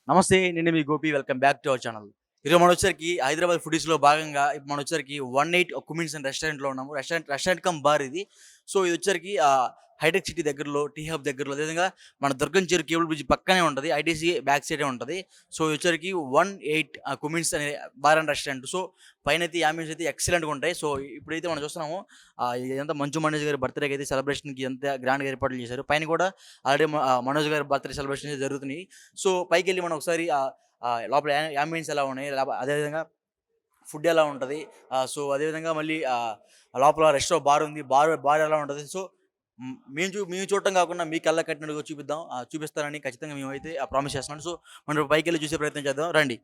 నమస్తే. నేను మీ Gopi. Welcome back to our channel. ఈరోజు మనమొచ్చేసరికి హైదరాబాద్ ఫుడీస్‌లో భాగంగా ఇప్పుడు మనమొచ్చేసరికి 18 కుమిన్స్ అండ్ రెస్టారెంట్‌లో ఉన్నాము. రెస్టారెంట్ కమ్ బార్ ఇది. సో, ఇదొచ్చేసరికి హైటెక్ సిటీ దగ్గరలో, టీ హబ్ దగ్గరలో, అదేవిధంగా మన దుర్గం చెరువు కేబుల్ బ్రిడ్జ్ పక్కనే ఉంటది. ఐటీసీ బ్యాక్ సైడే ఉంటది. సో, ఇదొచ్చేసరికి 18 కుమిన్స్ అనే బార్ అండ్ రెస్టారెంట్. సో, పైనైతే యాంబియన్స్ అయితే ఎక్సలెంట్‌గా ఉంటాయి. సో, ఇప్పుడైతే మనం చూస్తున్నాము ఇదంతా మంచు మనోజ్ గారి బర్త్‌డేకి అయితే సెలబ్రేషన్‌కి ఎంత గ్రాండ్‌గా ఏర్పాట్లు చేశారు. పైన కూడా ఆల్రెడీ మనోజ్ గారి బర్త్‌డే సెలబ్రేషన్స్ జరుగుతున్నాయి. సో, పైకెళ్ళి మనం ఒకసారి లోపల యాంబియన్స్ ఎలా ఉన్నాయి, అదేవిధంగా ఫుడ్ ఎలా ఉంటది, సో, అదేవిధంగా మళ్ళీ లోపల బార్ ఉంది. బార్ ఎలా ఉంటది. సో, మేము చూడటం కాకుండా మీ కళ్ళకి కట్టినట్టుగా చూపిస్తానని ఖచ్చితంగా మేమైతే ప్రామిస్ చేస్తున్నాను. సో, మనం పైకెళ్ళి చూసే ప్రయత్నం చేద్దాం రండి.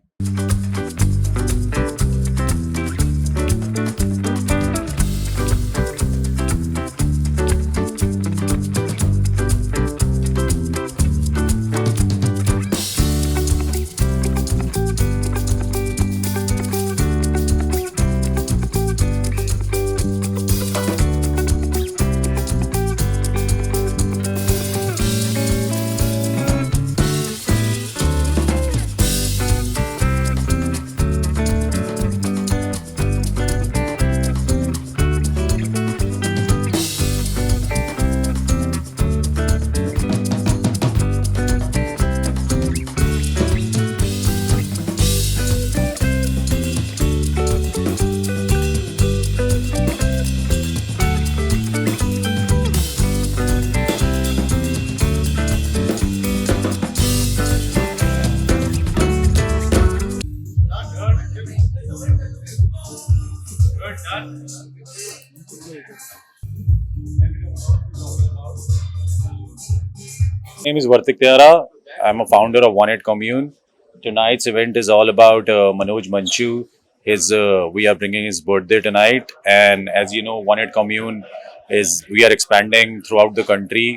My name is Vartik Tiara. I'm a founder of One Eight Commune. Tonight's event is all about Manoj Manchu. We are bringing his birthday tonight, and as you know, One Eight Commune we are expanding throughout the country.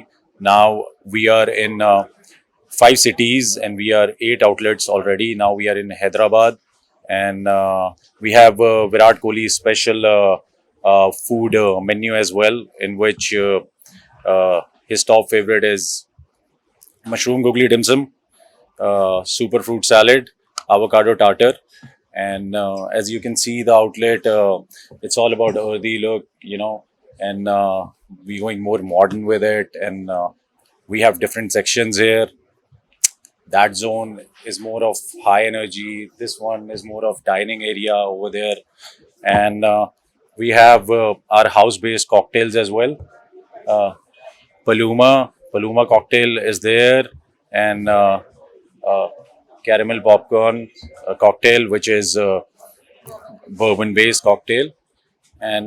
Now we are in 5 cities, and we are 8 outlets already. Now we are in Hyderabad, and we have Virat Kohli's special food menu as well, in which his top favorite is mushroom googly dim sum, super fruit salad, avocado tartar, and as you can see, the outlet it's all about earthy look, and we're going more modern with it, and we have different sections here. That zone is more of high energy. This one is more of dining area over there, and we have our house-based cocktails as well. Uh, Paluma cocktail is there, and caramel popcorn cocktail, which is bourbon based cocktail, and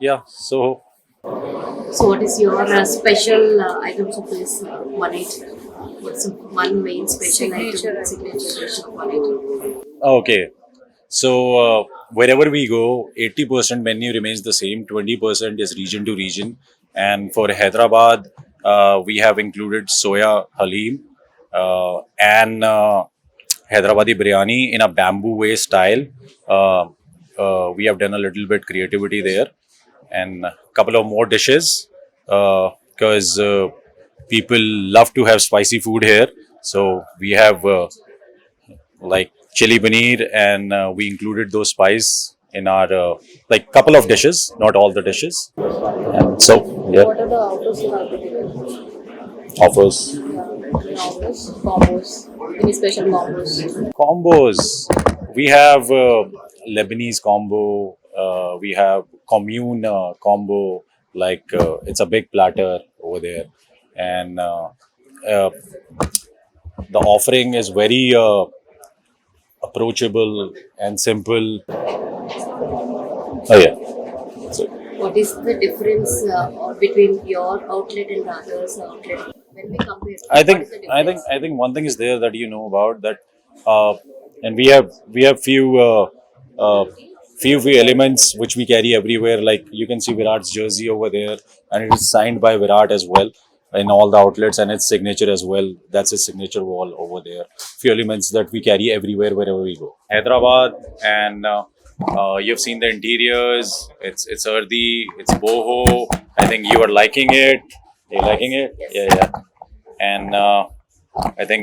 yeah. So, what is your special items of this 1/8? What's one main special item, signature dish of 1/8? Okay, so wherever we go, 80% menu remains the same. 20% is region to region, and for Hyderabad, we have included soya halim and Hyderabadi biryani in a bamboo way style. We have done a little bit creativity there, and a couple of more dishes because people love to have spicy food here. So we have like chili paneer, and we included those spice in our like couple of dishes, not all the dishes. And so yeah, What are the offers you have been given? offers. Offers, combos, any special combos? Combos. We have Lebanese combo. We have commune combo. Like it's a big platter over there, and uh, the offering is very approachable and simple. Oh yeah. So, What is the difference between your outlet and the others' outlet when we compare? I What think is the I think difference? I think one thing is there that you know about that, and we have few elements which we carry everywhere. Like you can see Virat's jersey over there, and it is signed by Virat as well in all the outlets, and its signature as well. That's his signature wall over there. Few elements that we carry everywhere wherever we go. Hyderabad, and you've seen the interiors. It's earthy. It's boho. I think you are liking it. You liking it? Yes. Yeah, yeah. And I think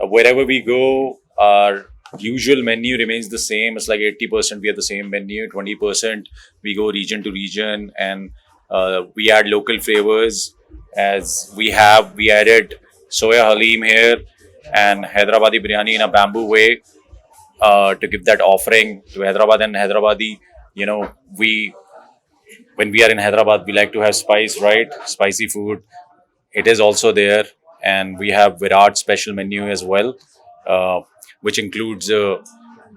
Wherever we go, our usual menu remains the same. It's like 80% we have the same menu, 20% we go region to region, and we add local flavors. As we added soya halim here and Hyderabadi biryani in a bamboo way to give that offering to Hyderabad and Hyderabadi. You know, we when we are in Hyderabad, we like to have spice, right? Spicy food. It is also there, and we have Virat special menu as well, uh, which includes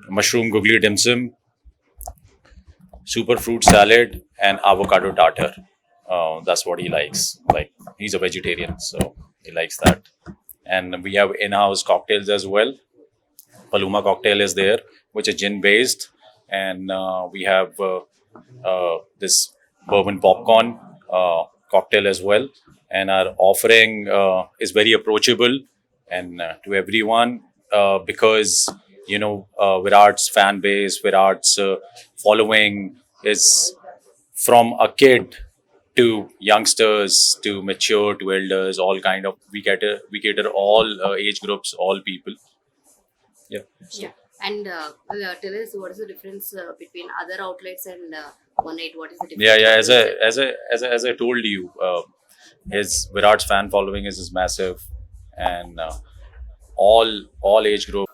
mushroom googly dim sum, super fruit salad, and avocado tartar. That's what he likes. Like he's a vegetarian, so he likes that. And we have in-house cocktails as well. Paloma cocktail is there, which is gin based, and we have this bourbon popcorn cocktail as well. And our offering is very approachable and to everyone because Virat's fan base, Virat's following is from a kid to youngsters to mature to elders, all kind of we cater all age groups, all people. Yeah. Yeah. And tell us what is the difference between other outlets and One Eight? What is the difference? Yeah. As I told you, his Virat's fan following is massive, and all age group.